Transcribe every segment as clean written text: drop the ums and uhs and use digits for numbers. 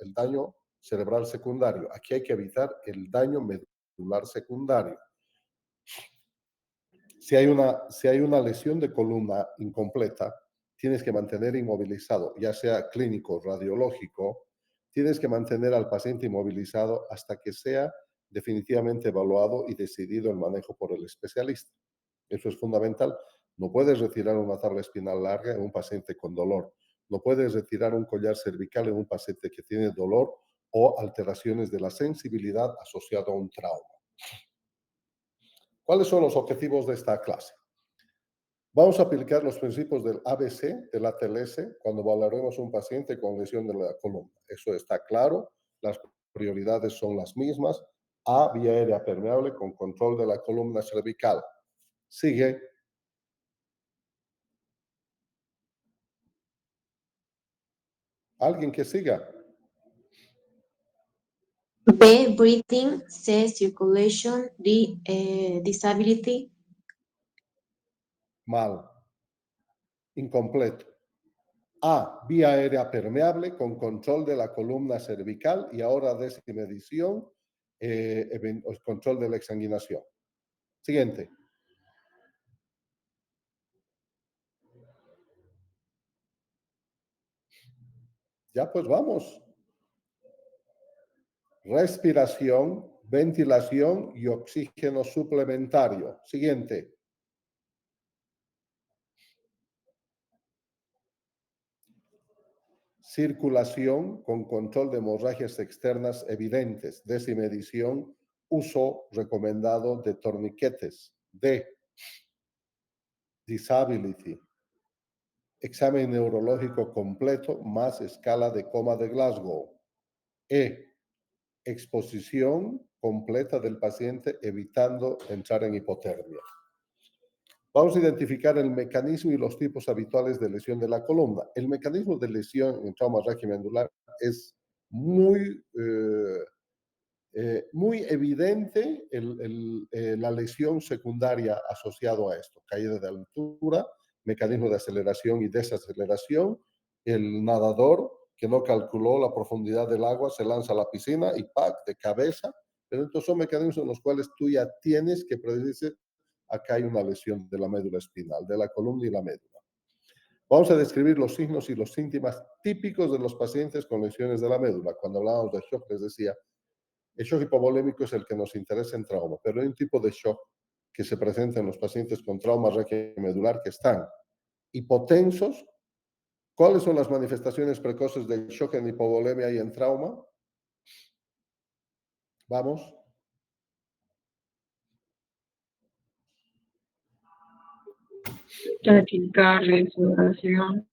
el daño cerebral secundario. Aquí hay que evitar el daño medular secundario. Si hay una lesión de columna incompleta, tienes que mantener inmovilizado, ya sea clínico, radiológico, tienes que mantener al paciente inmovilizado hasta que sea definitivamente evaluado y decidido el manejo por el especialista. Eso es fundamental. No puedes retirar una tabla espinal larga en un paciente con dolor. No puedes retirar un collar cervical en un paciente que tiene dolor o alteraciones de la sensibilidad asociado a un trauma. ¿Cuáles son los objetivos de esta clase? Vamos a aplicar los principios del ABC, del ATLS, cuando valoremos un paciente con lesión de la columna. Eso está claro, las prioridades son las mismas. A, vía aérea permeable con control de la columna cervical. Sigue. ¿Alguien que siga? B, breathing. C, circulation. D, disability. Mal. Incompleto. A, vía aérea permeable con control de la columna cervical y ahora desimedición, control de la exsanguinación. Siguiente. Ya pues vamos. Respiración, ventilación y oxígeno suplementario. Siguiente. Circulación con control de hemorragias externas evidentes. Desimedición, uso recomendado de torniquetes. D. Disability. Examen neurológico completo más escala de coma de Glasgow. E. Exposición completa del paciente evitando entrar en hipotermia. Vamos a identificar el mecanismo y los tipos habituales de lesión de la columna. El mecanismo de lesión en trauma raquimedular es muy evidente la lesión secundaria asociada a esto. Caída de altura, mecanismo de aceleración y desaceleración, el nadador que no calculó la profundidad del agua se lanza a la piscina y ¡pac! De cabeza. Pero estos son mecanismos en los cuales tú ya tienes que predecir acá hay una lesión de la médula espinal, de la columna y la médula. Vamos a describir los signos y los síntomas típicos de los pacientes con lesiones de la médula. Cuando hablábamos de shock, les decía, el shock hipovolémico es el que nos interesa en trauma, pero hay un tipo de shock que se presenta en los pacientes con trauma raquimedular que están hipotensos. ¿Cuáles son las manifestaciones precoces del shock en hipovolemia y en trauma? Vamos. Taquicardia, sudoración,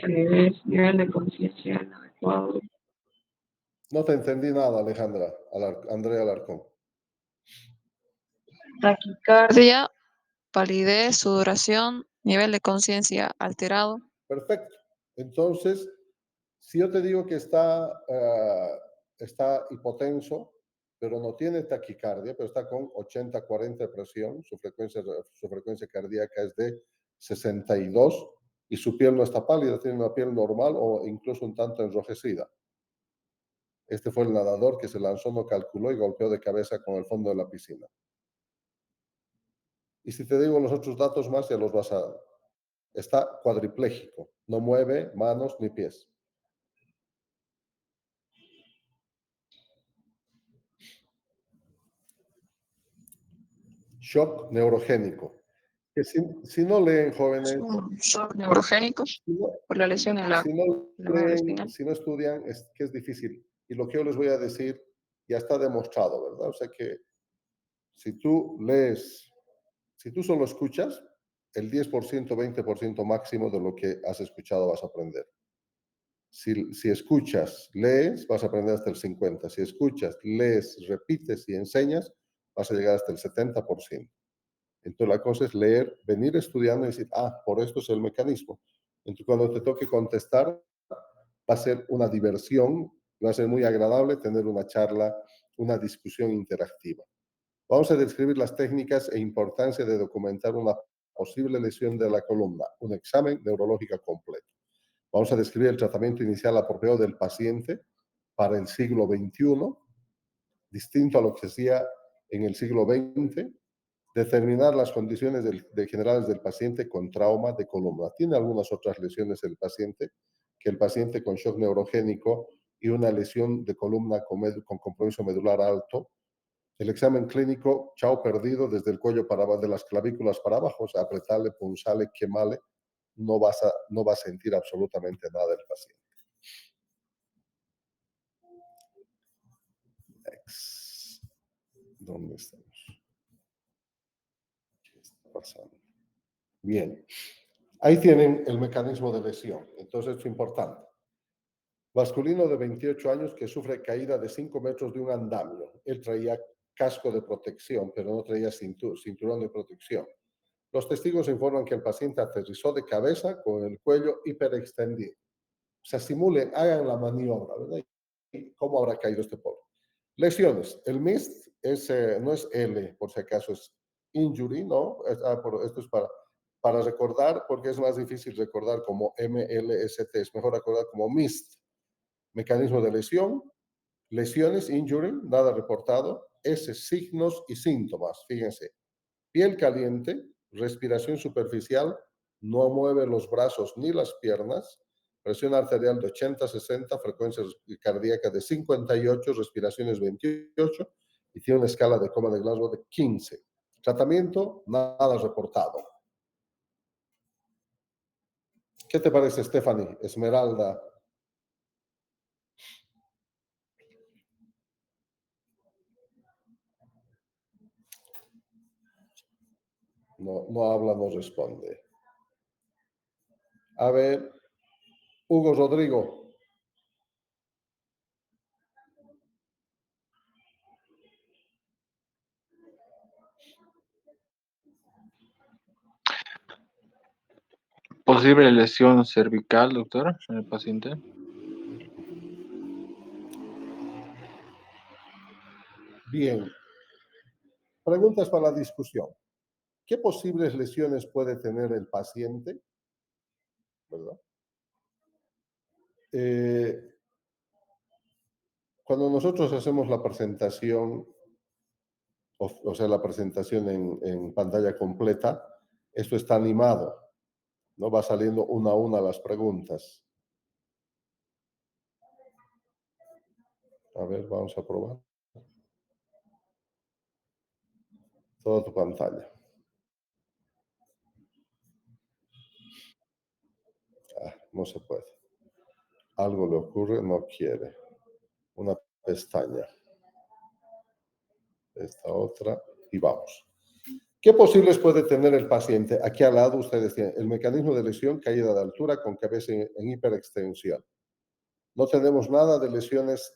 nivel de conciencia inadecuado. No te entendí nada, Alejandra. Andrea Alarcón. Taquicardia, palidez, sudoración, nivel de conciencia alterado. Perfecto. Entonces, si yo te digo que está hipotenso, pero no tiene taquicardia, pero está con 80-40 de presión, su frecuencia cardíaca es de 62 y su piel no está pálida, tiene una piel normal o incluso un tanto enrojecida. Este fue el nadador que se lanzó, no calculó y golpeó de cabeza con el fondo de la piscina. Y si te digo los otros datos más, ya los vas a... Está cuadripléjico, no mueve manos ni pies. Shock neurogénico. Que si no leen, jóvenes, Shock neurogénico por la lesión en la médula espinal. si no estudian, es que es difícil. Y lo que yo les voy a decir ya está demostrado, ¿verdad? O sea que si tú lees, si tú solo escuchas, el 10%, 20% máximo de lo que has escuchado vas a aprender. Si escuchas, lees, vas a aprender hasta el 50%. Si escuchas, lees, repites y enseñas, vas a llegar hasta el 70%. Entonces la cosa es leer, venir estudiando y decir, por esto es el mecanismo. Entonces cuando te toque contestar, va a ser una diversión, va a ser muy agradable tener una charla, una discusión interactiva. Vamos a describir las técnicas e importancia de documentar una posible lesión de la columna, un examen neurológico completo. Vamos a describir el tratamiento inicial apropiado del paciente para el siglo XXI, distinto a lo que se hacía en el siglo XX, determinar las condiciones generales del paciente con trauma de columna. Tiene algunas otras lesiones el paciente, que el paciente con shock neurogénico y una lesión de columna con compromiso medular alto. El examen clínico, chao perdido desde el cuello para abajo, de las clavículas para abajo, o sea, apretale, punzale, quemale, no va a sentir absolutamente nada el paciente. ¿Dónde estamos? ¿Qué está pasando? Bien. Ahí tienen el mecanismo de lesión. Entonces es importante. Masculino de 28 años que sufre caída de 5 metros de un andamio. Él traía casco de protección, pero no traía cinturón de protección. Los testigos informan que el paciente aterrizó de cabeza con el cuello hiperextendido. O sea, simulen, hagan la maniobra, ¿verdad? ¿Y cómo habrá caído este pobre? Lesiones. El MIST no es L, por si acaso, es injury, ¿no? Esto es para recordar, porque es más difícil recordar como MLST, es mejor recordar como MIST. Mecanismo de lesión, lesiones, injury, nada reportado, S, signos y síntomas, fíjense. Piel caliente, respiración superficial, no mueve los brazos ni las piernas, presión arterial de 80-60, frecuencia cardíaca de 58, respiraciones 28 y tiene una escala de coma de Glasgow de 15. Tratamiento, nada reportado. ¿Qué te parece, Stephanie? Esmeralda. No habla, no responde. A ver, Hugo Rodrigo. ¿Posible lesión cervical, doctor, en el paciente? Bien. Preguntas para la discusión. ¿Qué posibles lesiones puede tener el paciente? ¿Verdad? Cuando nosotros hacemos la presentación, o sea, la presentación en pantalla completa, esto está animado, ¿no? Va saliendo una a una las preguntas. A ver, vamos a probar. Toda tu pantalla. No se puede. Algo le ocurre, no quiere. Una pestaña. Esta otra y vamos. ¿Qué posibles puede tener el paciente? Aquí al lado ustedes tienen el mecanismo de lesión, caída de altura con cabeza en hiperextensión. No tenemos nada de lesiones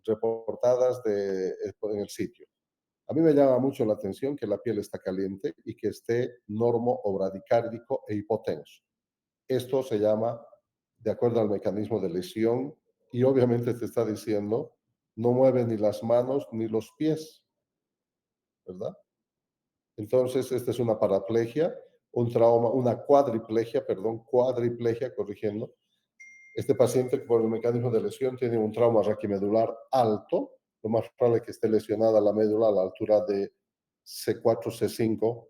reportadas en el sitio. A mí me llama mucho la atención que la piel está caliente y que esté normo o bradicárdico e hipotenso. Esto se llama, de acuerdo al mecanismo de lesión, y obviamente te está diciendo, no mueve ni las manos ni los pies, ¿verdad? Entonces, esta es una paraplegia, un trauma, una cuadriplegia, corrigiendo. Este paciente, por el mecanismo de lesión, tiene un trauma raquimedular alto, lo más probable es que esté lesionada la médula a la altura de C4, C5,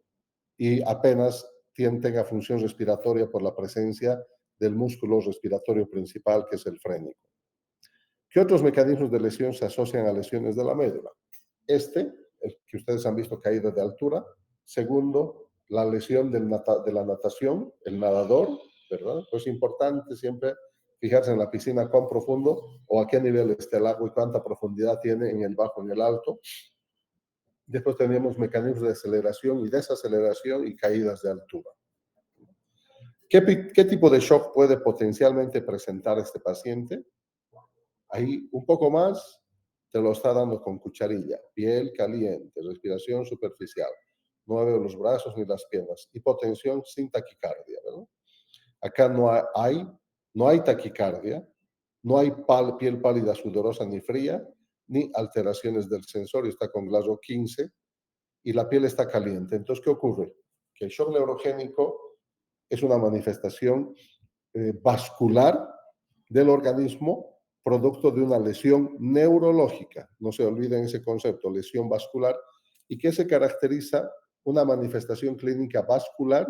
y apenas tenga función respiratoria por la presencia del músculo respiratorio principal, que es el frénico. ¿Qué otros mecanismos de lesión se asocian a lesiones de la médula? El que ustedes han visto caída de altura. Segundo, la lesión de la natación, el nadador, ¿verdad? Pues es importante siempre fijarse en la piscina cuán profundo o a qué nivel está el agua y cuánta profundidad tiene en el bajo, en el alto. Después tenemos mecanismos de aceleración y desaceleración y caídas de altura. ¿Qué tipo de shock puede potencialmente presentar este paciente? Ahí un poco más te lo está dando con cucharilla. Piel caliente, respiración superficial. No mueve los brazos ni las piernas. Hipotensión sin taquicardia, ¿verdad? Acá no hay taquicardia, no hay piel pálida, sudorosa ni fría, ni alteraciones del sensorio. Está con Glasgow 15 y la piel está caliente. Entonces, ¿qué ocurre? Que el shock neurogénico es una manifestación vascular del organismo producto de una lesión neurológica. No se olviden ese concepto, lesión vascular, y que se caracteriza una manifestación clínica vascular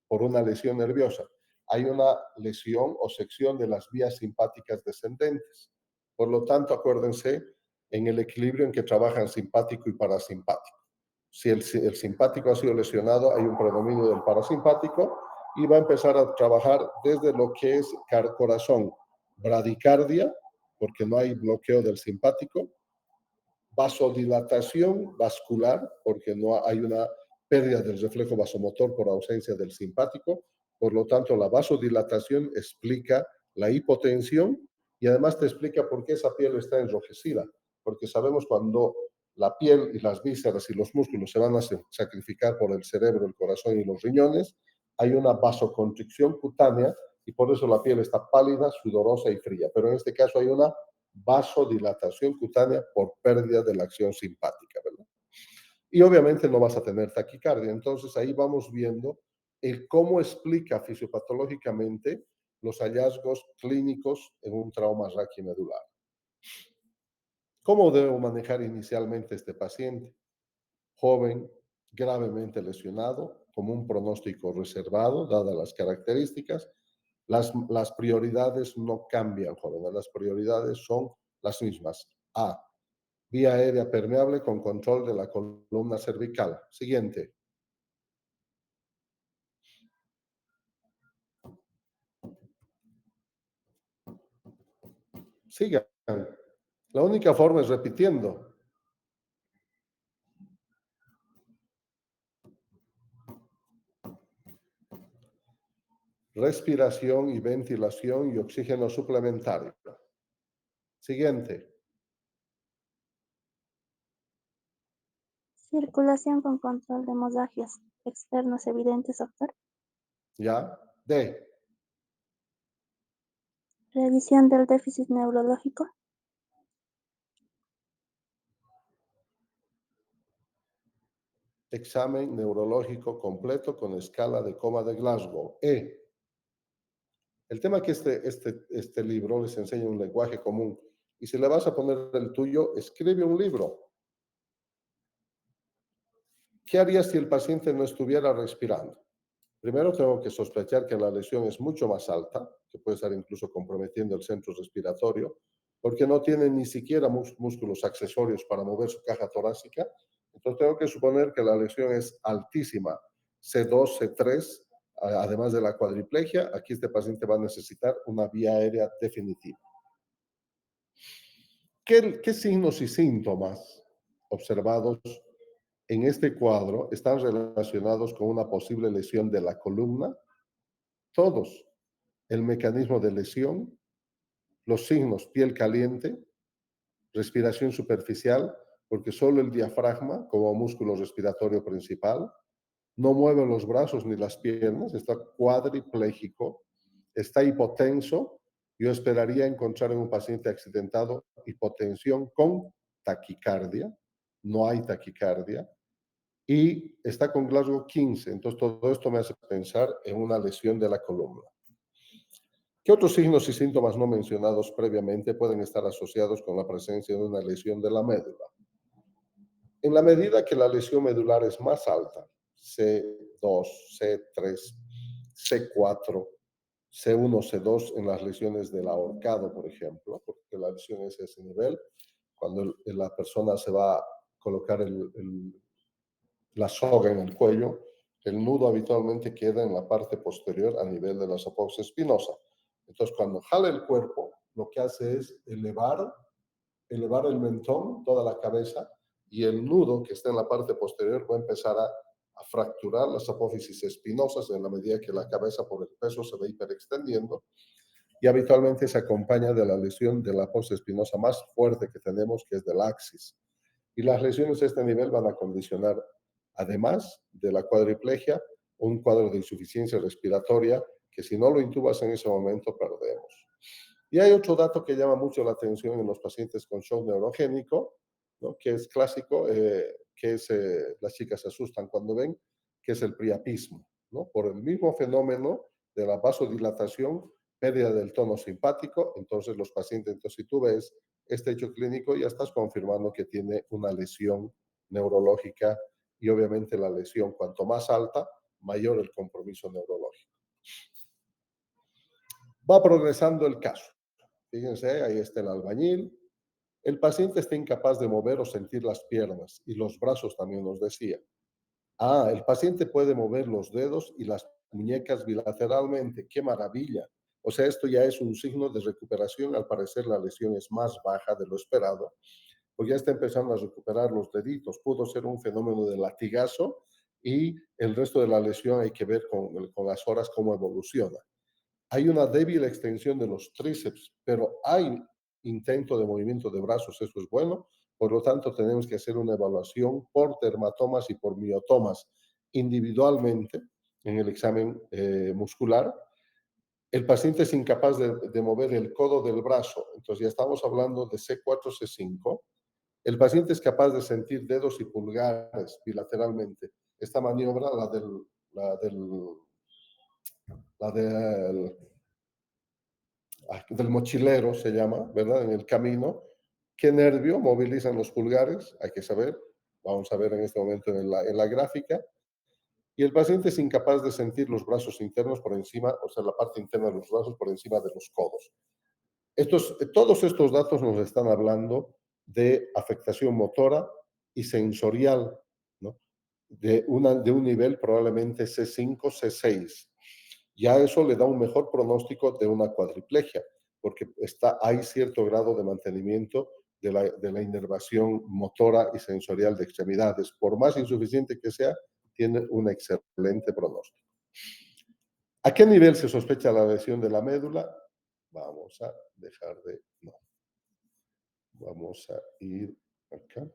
por una lesión nerviosa. Hay una lesión o sección de las vías simpáticas descendentes. Por lo tanto, acuérdense en el equilibrio en que trabajan simpático y parasimpático. Si el simpático ha sido lesionado, hay un predominio del parasimpático y va a empezar a trabajar desde lo que es corazón, bradicardia, porque no hay bloqueo del simpático, vasodilatación vascular, porque no hay una pérdida del reflejo vasomotor por ausencia del simpático. Por lo tanto, la vasodilatación explica la hipotensión y además te explica por qué esa piel está enrojecida, porque sabemos cuando la piel y las vísceras y los músculos se van a sacrificar por el cerebro, el corazón y los riñones, hay una vasoconstricción cutánea y por eso la piel está pálida, sudorosa y fría. Pero en este caso hay una vasodilatación cutánea por pérdida de la acción simpática, ¿verdad? Y obviamente no vas a tener taquicardia. Entonces ahí vamos viendo el cómo explica fisiopatológicamente los hallazgos clínicos en un trauma raquimedular. ¿Cómo debo manejar inicialmente este paciente? Joven, gravemente lesionado, como un pronóstico reservado, dadas las características. Las prioridades no cambian, jóvenes. Las prioridades son las mismas. A, vía aérea permeable con control de la columna cervical. Siguiente. Sigan. La única forma es repitiendo. Respiración y ventilación y oxígeno suplementario. Siguiente. Circulación con control de hemorragias externos evidentes, doctor. ¿Ya? D. Revisión del déficit neurológico. Examen neurológico completo con escala de coma de Glasgow. E. El tema que este libro les enseña un lenguaje común. Y si le vas a poner el tuyo, escribe un libro. ¿Qué harías si el paciente no estuviera respirando? Primero tengo que sospechar que la lesión es mucho más alta, que puede estar incluso comprometiendo el centro respiratorio, porque no tiene ni siquiera músculos accesorios para mover su caja torácica. Entonces tengo que suponer que la lesión es altísima, C2, C3, además de la cuadriplegia. Aquí este paciente va a necesitar una vía aérea definitiva. ¿Qué signos y síntomas observados en este cuadro están relacionados con una posible lesión de la columna? Todos. El mecanismo de lesión, los signos piel caliente, respiración superficial, porque solo el diafragma, como músculo respiratorio principal, no mueve los brazos ni las piernas, está cuadripléjico, está hipotenso. Yo esperaría encontrar en un paciente accidentado hipotensión con taquicardia. No hay taquicardia. Y está con Glasgow 15. Entonces, todo esto me hace pensar en una lesión de la columna. ¿Qué otros signos y síntomas no mencionados previamente pueden estar asociados con la presencia de una lesión de la médula? En la medida que la lesión medular es más alta, C2, C3, C4, C1, C2 en las lesiones del ahorcado, por ejemplo, porque la lesión es a ese nivel, cuando la persona se va a colocar la soga en el cuello, el nudo habitualmente queda en la parte posterior a nivel de la saposis espinosa. Entonces, cuando jala el cuerpo, lo que hace es elevar el mentón, toda la cabeza, y el nudo que está en la parte posterior va a empezar a fracturar las apófisis espinosas en la medida que la cabeza por el peso se va hiperextendiendo, y habitualmente se acompaña de la lesión de la apófisis espinosa más fuerte que tenemos, que es del axis. Y las lesiones de este nivel van a condicionar, además de la cuadriplegia, un cuadro de insuficiencia respiratoria que si no lo intubas en ese momento perdemos. Y hay otro dato que llama mucho la atención en los pacientes con shock neurogénico, ¿no? Que es clásico, las chicas se asustan cuando ven, que es el priapismo, ¿no? Por el mismo fenómeno de la vasodilatación, pérdida del tono simpático, entonces los pacientes, entonces si tú ves este hecho clínico, ya estás confirmando que tiene una lesión neurológica y obviamente la lesión, cuanto más alta, mayor el compromiso neurológico. Va progresando el caso. Fíjense, ahí está el albañil. El paciente está incapaz de mover o sentir las piernas y los brazos también nos decía. El paciente puede mover los dedos y las muñecas bilateralmente. ¡Qué maravilla! O sea, esto ya es un signo de recuperación. Al parecer la lesión es más baja de lo esperado, porque ya está empezando a recuperar los deditos. Pudo ser un fenómeno de latigazo y el resto de la lesión hay que ver con las horas cómo evoluciona. Hay una débil extensión de los tríceps, pero hay intento de movimiento de brazos, eso es bueno. Por lo tanto, tenemos que hacer una evaluación por dermatomas y por miotomas individualmente en el examen muscular. El paciente es incapaz de mover el codo del brazo, entonces ya estamos hablando de C4, C5. El paciente es capaz de sentir dedos y pulgares bilateralmente. Esta maniobra, del mochilero se llama, ¿verdad? En el camino. ¿Qué nervio movilizan los pulgares? Hay que saber. Vamos a ver en este momento en la gráfica. Y el paciente es incapaz de sentir los brazos internos por encima, o sea, la parte interna de los brazos por encima de los codos. Todos estos datos nos están hablando de afectación motora y sensorial, ¿no? De un nivel probablemente C5, C6. Ya eso le da un mejor pronóstico de una cuadriplegia, porque hay cierto grado de mantenimiento de la inervación motora y sensorial de extremidades. Por más insuficiente que sea, tiene un excelente pronóstico. ¿A qué nivel se sospecha la lesión de la médula? Vamos a dejar de... No. Vamos a ir acá.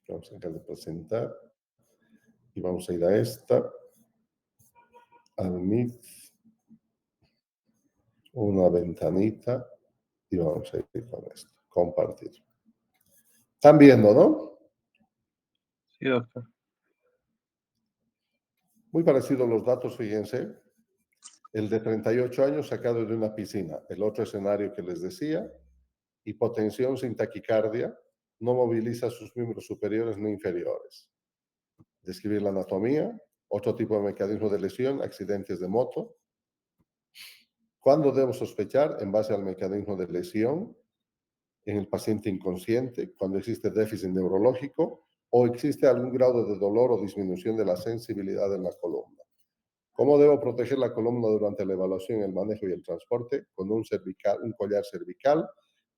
Vamos a dejar de presentar. Y vamos a ir a esta. Admit. Una ventanita. Y vamos a ir con esto. Compartir. ¿Están viendo, no? Sí, doctor. Muy parecidos los datos, fíjense. El de 38 años sacado de una piscina. El otro escenario que les decía. Hipotensión sin taquicardia. No moviliza sus miembros superiores ni inferiores. Describir la anatomía. Otro tipo de mecanismo de lesión. Accidentes de moto. ¿Cuándo debo sospechar? En base al mecanismo de lesión. En el paciente inconsciente. Cuando existe déficit neurológico. O existe algún grado de dolor o disminución de la sensibilidad en la columna. ¿Cómo debo proteger la columna durante la evaluación, el manejo y el transporte? Con un collar cervical,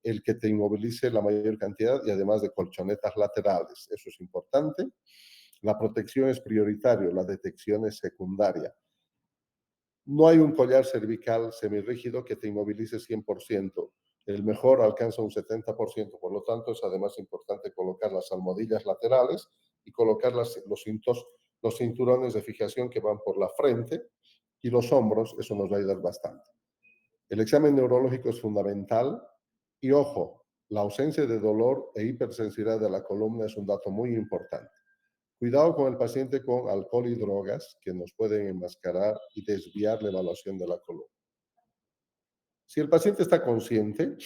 el que te inmovilice la mayor cantidad y además de colchonetas laterales. Eso es importante. La protección es prioritaria, la detección es secundaria. No hay un collar cervical semirrígido que te inmovilice 100%. El mejor alcanza un 70%, por lo tanto es además importante colocar las almohadillas laterales y colocar los cinturones de fijación que van por la frente y los hombros, eso nos va a ayudar bastante. El examen neurológico es fundamental y ojo, la ausencia de dolor e hipersensibilidad de la columna es un dato muy importante. Cuidado con el paciente con alcohol y drogas que nos pueden enmascarar y desviar la evaluación de la columna. Si el paciente está consciente,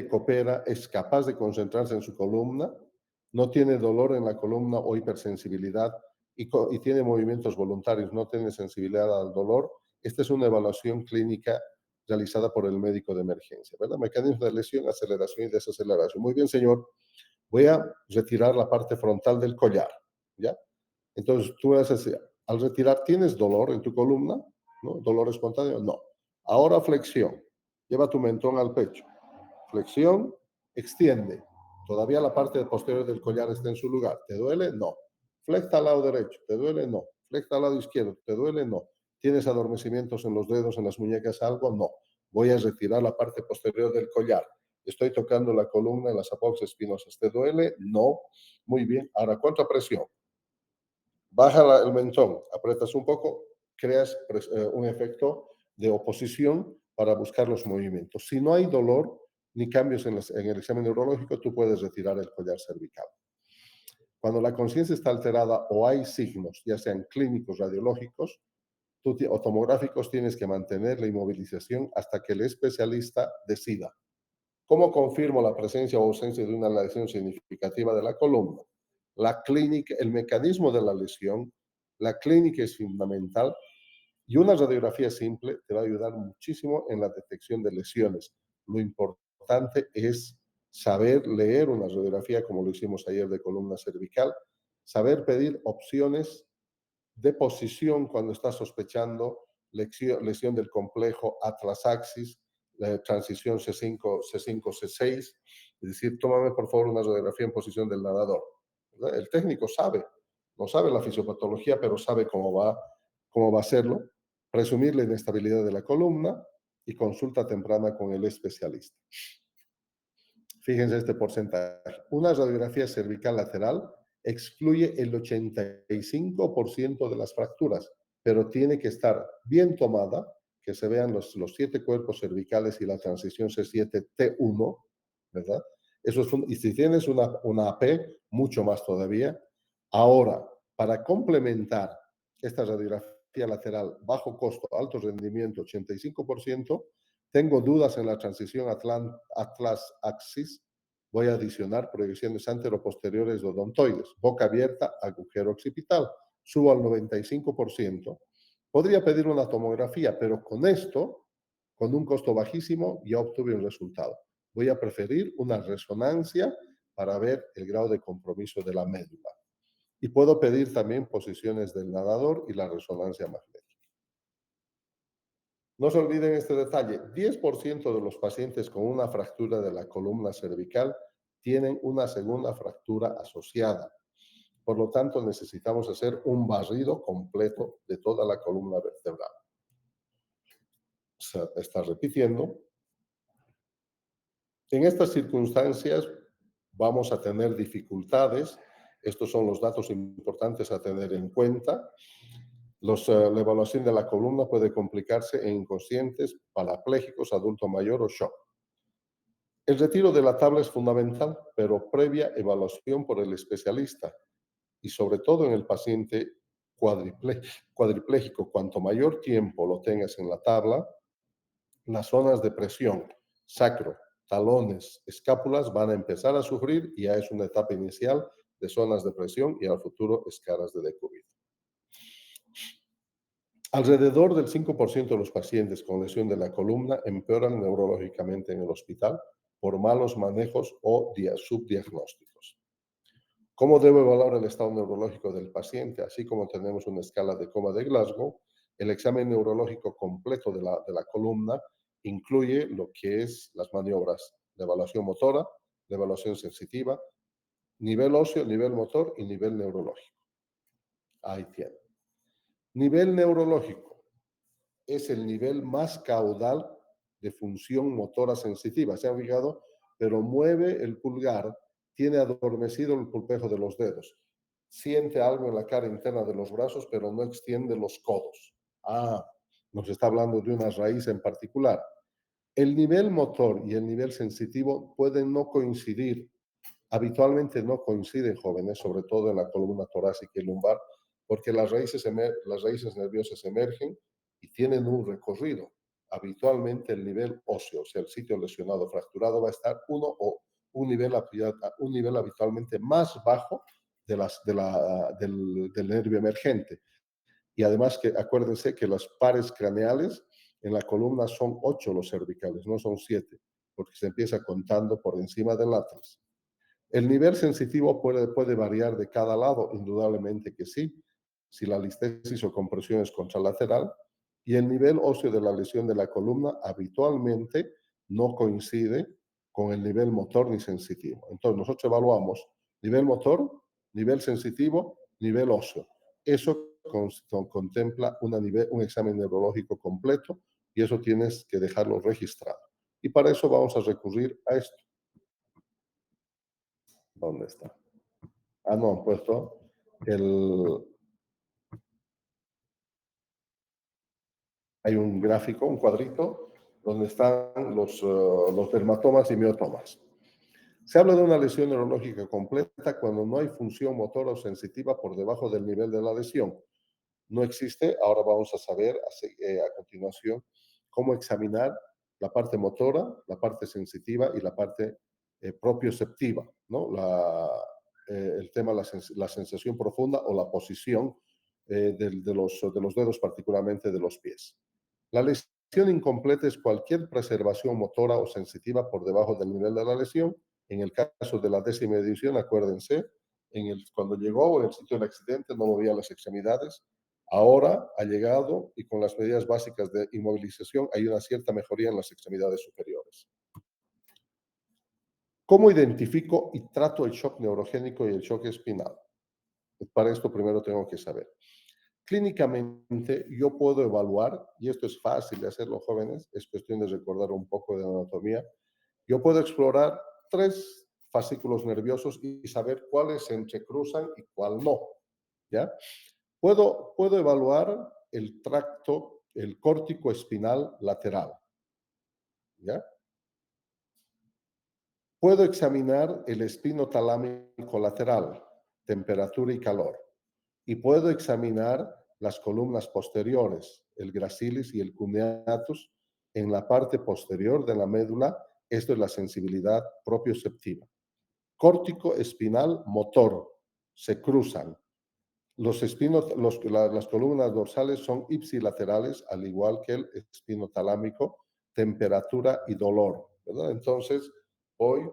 coopera, es capaz de concentrarse en su columna, no tiene dolor en la columna o hipersensibilidad y tiene movimientos voluntarios, no tiene sensibilidad al dolor, esta es una evaluación clínica realizada por el médico de emergencia, ¿verdad? Mecanismos de lesión, aceleración y desaceleración. Muy bien, señor. Voy a retirar la parte frontal del collar, ¿ya? Entonces, tú haces, al retirar, ¿tienes dolor en tu columna? ¿No? ¿Dolor espontáneo? No. Ahora flexión. Lleva tu mentón al pecho. Flexión, extiende. Todavía la parte posterior del collar está en su lugar. ¿Te duele? No. Flecta al lado derecho. ¿Te duele? No. Flecta al lado izquierdo. ¿Te duele? No. ¿Tienes adormecimientos en los dedos, en las muñecas, algo? No. Voy a retirar la parte posterior del collar. Estoy tocando la columna en las apófisis espinosas. ¿Te duele? No. Muy bien. Ahora, contrapresión. Baja el mentón, aprietas un poco, creas un efecto de oposición para buscar los movimientos. Si no hay dolor ni cambios en el examen neurológico, tú puedes retirar el collar cervical. Cuando la conciencia está alterada o hay signos, ya sean clínicos, radiológicos o tomográficos, tienes que mantener la inmovilización hasta que el especialista decida. ¿Cómo confirmo la presencia o ausencia de una lesión significativa de la columna? La clínica, el mecanismo de la lesión, la clínica es fundamental y una radiografía simple te va a ayudar muchísimo en la detección de lesiones. Lo importante es saber leer una radiografía como lo hicimos ayer de columna cervical, saber pedir opciones de posición cuando estás sospechando lesión del complejo atlas-axis, transición C5, C6, es decir, tómame por favor una radiografía en posición del nadador. ¿Verdad? El técnico sabe, no sabe la fisiopatología, pero sabe cómo va a hacerlo, presumir la inestabilidad de la columna y consulta temprana con el especialista. Fíjense este porcentaje. Una radiografía cervical lateral excluye el 85% de las fracturas, pero tiene que estar bien tomada, que se vean los 7 cuerpos cervicales y la transición C7-T1, ¿verdad? Eso es y si tienes una AP, mucho más todavía. Ahora, para complementar esta radiografía lateral bajo costo, alto rendimiento, 85%, tengo dudas en la transición Atlas-Axis, voy a adicionar proyecciones anteroposteriores de odontoides, boca abierta, agujero occipital, subo al 95%. Podría pedir una tomografía, pero con esto, con un costo bajísimo, ya obtuve un resultado. Voy a preferir una resonancia para ver el grado de compromiso de la médula. Y puedo pedir también posiciones del nadador y la resonancia magnética. No se olviden este detalle, 10% de los pacientes con una fractura de la columna cervical tienen una segunda fractura asociada. Por lo tanto, necesitamos hacer un barrido completo de toda la columna vertebral. Se está repitiendo. En estas circunstancias vamos a tener dificultades. Estos son los datos importantes a tener en cuenta. La evaluación de la columna puede complicarse en inconscientes, parapléjicos, adulto mayor o shock. El retiro de la tabla es fundamental, pero previa evaluación por el especialista y sobre todo en el paciente cuadripléjico. Cuanto mayor tiempo lo tengas en la tabla, las zonas de presión, sacro, talones, escápulas van a empezar a sufrir y ya es una etapa inicial de zonas de presión y al futuro escalas de decúbito. Alrededor del 5% de los pacientes con lesión de la columna empeoran neurológicamente en el hospital por malos manejos o subdiagnósticos. ¿Cómo debo evaluar el estado neurológico del paciente? Así como tenemos una escala de coma de Glasgow, el examen neurológico completo de la columna incluye lo que es las maniobras de evaluación motora, de evaluación sensitiva, nivel óseo, nivel motor y nivel neurológico. Ahí tiene. Nivel neurológico es el nivel más caudal de función motora sensitiva. ¿Se han fijado? Pero mueve el pulgar, tiene adormecido el pulpejo de los dedos, siente algo en la cara interna de los brazos, pero no extiende los codos. Nos está hablando de una raíz en particular. El nivel motor y el nivel sensitivo pueden no coincidir. Habitualmente no coinciden, jóvenes, sobre todo en la columna torácica y lumbar, porque las raíces nerviosas emergen y tienen un recorrido. Habitualmente el nivel óseo, o sea, el sitio lesionado fracturado, va a estar un nivel habitualmente más bajo del nervio emergente. Y además, acuérdense que los pares craneales en la columna son 8 los cervicales, no son 7, porque se empieza contando por encima del atlas. El nivel sensitivo puede variar de cada lado, indudablemente que sí, si la listesis o compresión es contralateral, y el nivel óseo de la lesión de la columna habitualmente no coincide con el nivel motor ni sensitivo. Entonces, nosotros evaluamos nivel motor, nivel sensitivo, nivel óseo. Eso contempla un examen neurológico completo y eso tienes que dejarlo registrado. Y para eso vamos a recurrir a esto. ¿Dónde está? No, han puesto hay un gráfico, un cuadrito, donde están los dermatomas y miotomas. Se habla de una lesión neurológica completa cuando no hay función motora o sensitiva por debajo del nivel de la lesión. No existe. Ahora vamos a saber a continuación cómo examinar la parte motora, la parte sensitiva y la parte propioceptiva, ¿no? El tema de la sensación profunda o la posición de los dedos, particularmente de los pies. La lesión incompleta es cualquier preservación motora o sensitiva por debajo del nivel de la lesión. En el caso de la 10ª edición, acuérdense, cuando llegó en el sitio del accidente no movía las extremidades. Ahora ha llegado y con las medidas básicas de inmovilización hay una cierta mejoría en las extremidades superiores. ¿Cómo identifico y trato el shock neurogénico y el shock espinal? Para esto primero tengo que saber. Clínicamente yo puedo evaluar, y esto es fácil de hacerlo, jóvenes, es cuestión de recordar un poco de anatomía. Yo puedo explorar 3 fascículos nerviosos y saber cuáles se entrecruzan y cuál no, ¿ya? Puedo evaluar el tracto, el córtico espinal lateral, ¿ya? Puedo examinar el espino talámico lateral, temperatura y calor. Y puedo examinar las columnas posteriores, el gracilis y el cuneatus, en la parte posterior de la médula. Esto es la sensibilidad propioceptiva. Córtico espinal motor, se cruzan. Las columnas dorsales son ipsilaterales, al igual que el espino talámico, temperatura y dolor, ¿verdad? Entonces, voy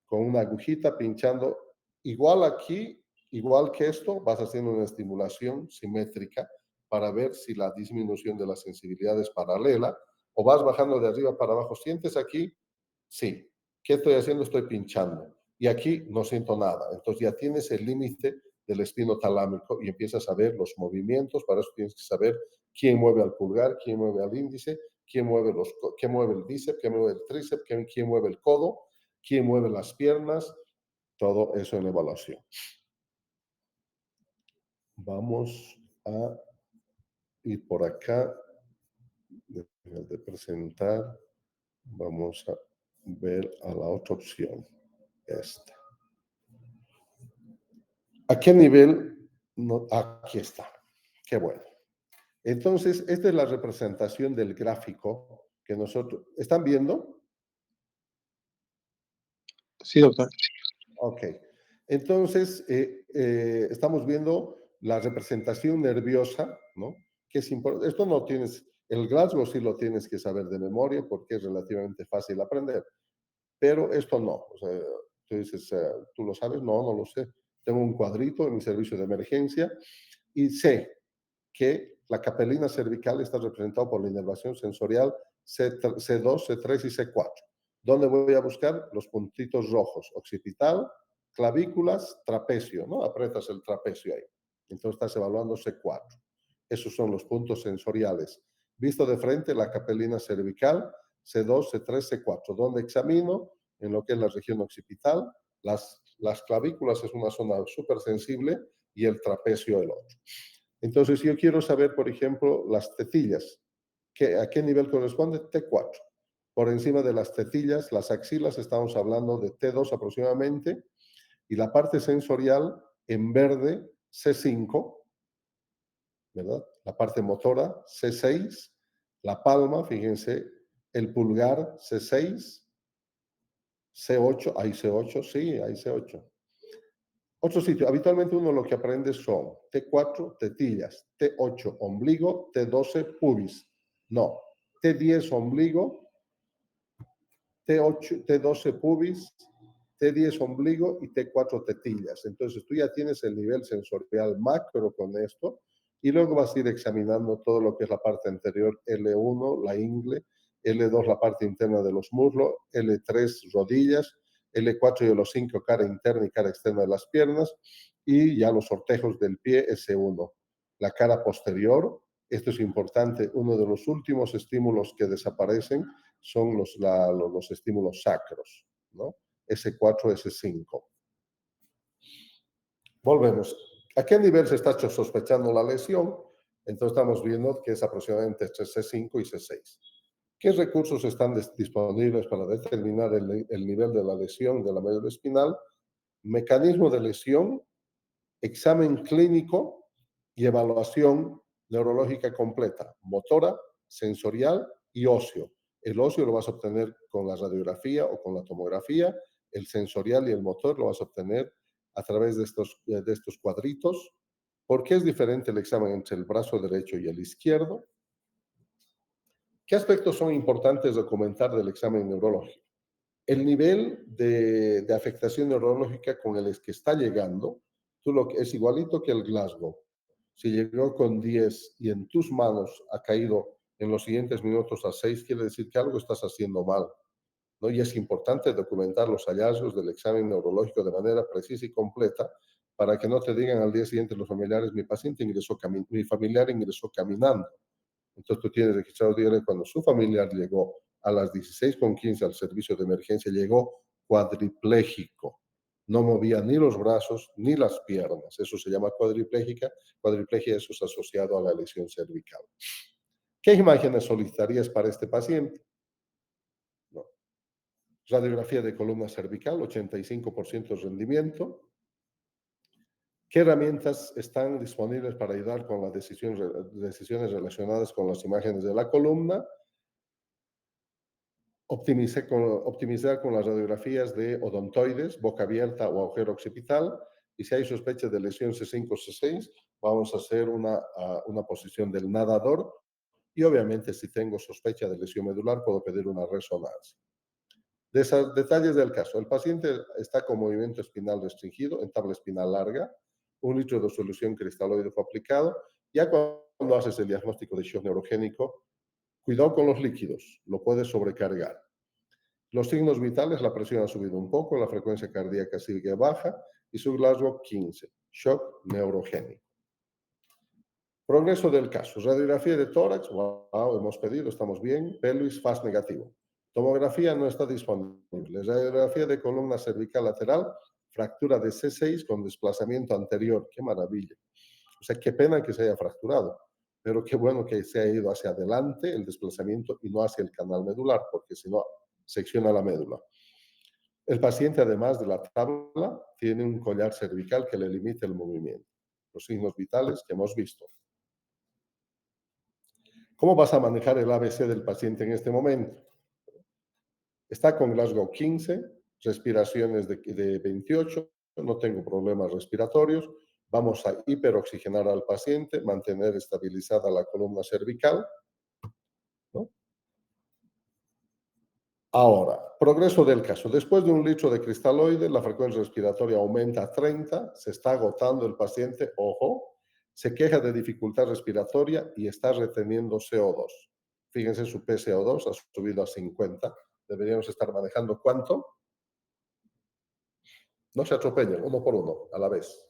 con una agujita pinchando, igual aquí, igual que esto, vas haciendo una estimulación simétrica para ver si la disminución de la sensibilidad es paralela, o vas bajando de arriba para abajo. ¿Sientes aquí? Sí. ¿Qué estoy haciendo? Estoy pinchando. Y aquí no siento nada. Entonces ya tienes el límite del espino talámico y empiezas a ver los movimientos. Para eso tienes que saber quién mueve al pulgar, quién mueve al índice, quién mueve el bíceps, quién mueve el tríceps, quién mueve el codo, quién mueve las piernas. Todo eso en evaluación. Vamos a ir por acá. De presentar. Vamos a ver a la otra opción. Esta. ¿A qué nivel? No, aquí está. Qué bueno. Entonces, esta es la representación del gráfico que nosotros... ¿Están viendo? Sí, doctor. Ok. Entonces, estamos viendo la representación nerviosa, ¿no? Que es importante. Esto no tienes... El Glasgow sí lo tienes que saber de memoria porque es relativamente fácil aprender. Pero esto no. O sea, tú dices, ¿tú lo sabes? No, no lo sé. Tengo un cuadrito en mi servicio de emergencia y sé que la capelina cervical está representada por la inervación sensorial C2, C3 y C4. ¿Dónde voy a buscar? Los puntitos rojos, occipital, clavículas, trapecio, ¿no? Apretas el trapecio ahí. Entonces estás evaluando C4. Esos son los puntos sensoriales. Visto de frente, la capelina cervical, C2, C3, C4. ¿Dónde examino? En lo que es la región occipital. Las clavículas es una zona súper sensible y el trapecio el otro. Entonces, yo quiero saber, por ejemplo, las tetillas. ¿A qué nivel corresponde? T4. Por encima de las tetillas, las axilas, estamos hablando de T2 aproximadamente, y la parte sensorial en verde, C5, ¿verdad? La parte motora, C6, la palma, fíjense, el pulgar, C6, C8, hay C8, sí, hay C8. Otro sitio, habitualmente uno lo que aprende son T4, tetillas, T8, ombligo, T12, pubis. No, T10, ombligo, T8, T12, pubis, T10, ombligo y T4, tetillas. Entonces tú ya tienes el nivel sensorial macro con esto y luego vas a ir examinando todo lo que es la parte anterior, L1, la ingle, L2, la parte interna de los muslos, L3, rodillas, L4 y L5, cara interna y cara externa de las piernas, y ya los sortejos del pie, S1. La cara posterior, esto es importante, uno de los últimos estímulos que desaparecen son los estímulos sacros, ¿no? S4, S5. Volvemos. ¿A qué nivel se está sospechando la lesión? Entonces estamos viendo que es aproximadamente entre C5 y C6. ¿Qué recursos están disponibles para determinar el nivel de la lesión de la médula espinal? Mecanismo de lesión, examen clínico y evaluación neurológica completa, motora, sensorial y óseo. El óseo lo vas a obtener con la radiografía o con la tomografía, el sensorial y el motor lo vas a obtener a través de estos cuadritos. ¿Por qué es diferente el examen entre el brazo derecho y el izquierdo? ¿Qué aspectos son importantes documentar del examen neurológico? El nivel de afectación neurológica con el que está llegando, es igualito que el Glasgow. Si llegó con 10 y en tus manos ha caído en los siguientes minutos a 6, quiere decir que algo estás haciendo mal, ¿no? Y es importante documentar los hallazgos del examen neurológico de manera precisa y completa para que no te digan al día siguiente los familiares, mi familiar ingresó caminando. Entonces tú tienes registrado cuando su familiar llegó a las 16:15 al servicio de emergencia, llegó cuadripléjico. No movía ni los brazos ni las piernas. Eso se llama cuadriplégica. Cuadriplegia, eso es asociado a la lesión cervical. ¿Qué imágenes solicitarías para este paciente? No. Radiografía de columna cervical, 85% rendimiento. ¿Qué herramientas están disponibles para ayudar con las decisiones relacionadas con las imágenes de la columna? Optimizar con las radiografías de odontoides, boca abierta o agujero occipital. Y si hay sospecha de lesión C5 o C6, vamos a hacer una posición del nadador. Y obviamente, si tengo sospecha de lesión medular, puedo pedir una resonancia. Detalles del caso. El paciente está con movimiento espinal restringido, en tabla espinal larga. 1 litro de solución cristaloide fue aplicado. Ya cuando haces el diagnóstico de shock neurogénico, cuidado con los líquidos, lo puedes sobrecargar. Los signos vitales, la presión ha subido un poco, la frecuencia cardíaca sigue baja y su Glasgow 15, shock neurogénico. Progreso del caso, radiografía de tórax, wow, hemos pedido, estamos bien, pelvis, FAS negativo. Tomografía no está disponible. Radiografía de columna cervical lateral, fractura de C6 con desplazamiento anterior, qué maravilla. O sea, qué pena que se haya fracturado, pero qué bueno que se haya ido hacia adelante el desplazamiento y no hacia el canal medular, porque si no, secciona la médula. El paciente, además de la tabla, tiene un collar cervical que le limita el movimiento. Los signos vitales que hemos visto. ¿Cómo vas a manejar el ABC del paciente en este momento? Está con Glasgow 15, respiraciones de 28, no tengo problemas respiratorios. Vamos a hiperoxigenar al paciente, mantener estabilizada la columna cervical, ¿no? Ahora, progreso del caso. Después de 1 litro de cristaloide, la frecuencia respiratoria aumenta a 30, se está agotando el paciente, ojo, se queja de dificultad respiratoria y está reteniendo CO2. Fíjense, su PCO2 ha subido a 50. Deberíamos estar manejando ¿cuánto? No se atropellen, uno por uno, a la vez.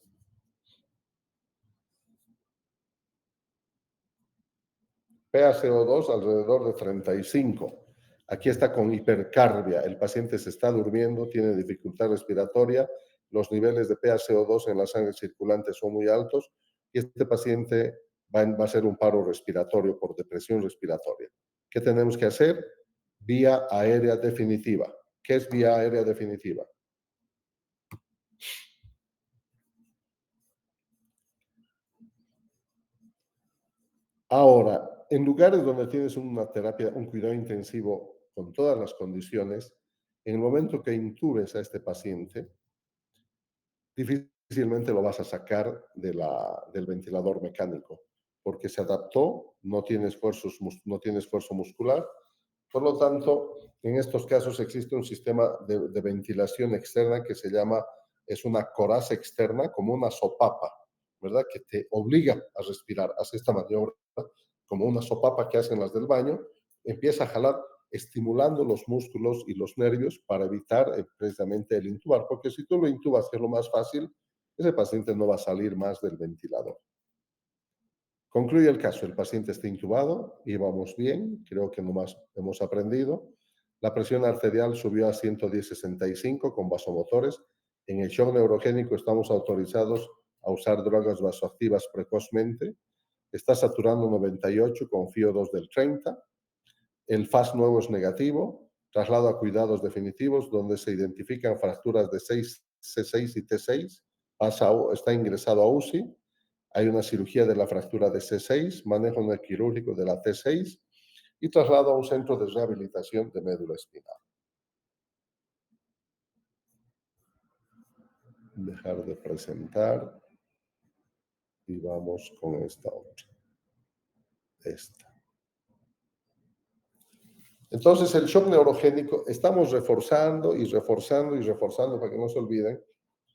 PaCO2 alrededor de 35. Aquí está con hipercarbia. El paciente se está durmiendo, tiene dificultad respiratoria, los niveles de PaCO2 en la sangre circulante son muy altos y este paciente va a ser un paro respiratorio por depresión respiratoria. ¿Qué tenemos que hacer? Vía aérea definitiva. ¿Qué es vía aérea definitiva? Ahora, en lugares donde tienes una terapia, un cuidado intensivo con todas las condiciones, en el momento que intubes a este paciente, difícilmente lo vas a sacar del ventilador mecánico, porque se adaptó, no tiene esfuerzo muscular. Por lo tanto, en estos casos existe un sistema de ventilación externa que es una coraza externa, como una sopapa, ¿verdad? Que te obliga a respirar. Hace esta maniobra como una sopapa que hacen las del baño, empieza a jalar estimulando los músculos y los nervios para evitar precisamente el intubar, porque si tú lo intubas, que es lo más fácil, ese paciente no va a salir más del ventilador. Concluye el caso, el paciente está intubado, íbamos bien, creo que nomás hemos aprendido. La presión arterial subió a 110/65 con vasomotores. En el shock neurogénico estamos autorizados a usar drogas vasoactivas precozmente. Está saturando 98 con FiO2 del 30. El FAS nuevo es negativo, traslado a cuidados definitivos, donde se identifican fracturas de C6 y T6, está ingresado a UCI, hay una cirugía de la fractura de C6, manejo quirúrgico de la T6 y traslado a un centro de rehabilitación de médula espinal. Dejar de presentar y vamos con esta otra. Esta. Entonces, el shock neurogénico, estamos reforzando y reforzando y reforzando para que no se olviden,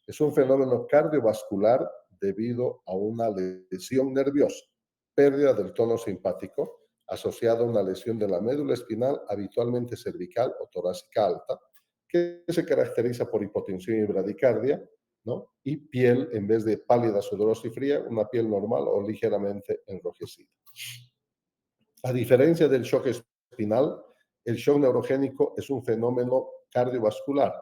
es un fenómeno cardiovascular debido a una lesión nerviosa, pérdida del tono simpático, asociada a una lesión de la médula espinal, habitualmente cervical o torácica alta, que se caracteriza por hipotensión y bradicardia, ¿no? Y piel, en vez de pálida, sudorosa y fría, una piel normal o ligeramente enrojecida. A diferencia del shock espinal, el shock neurogénico es un fenómeno cardiovascular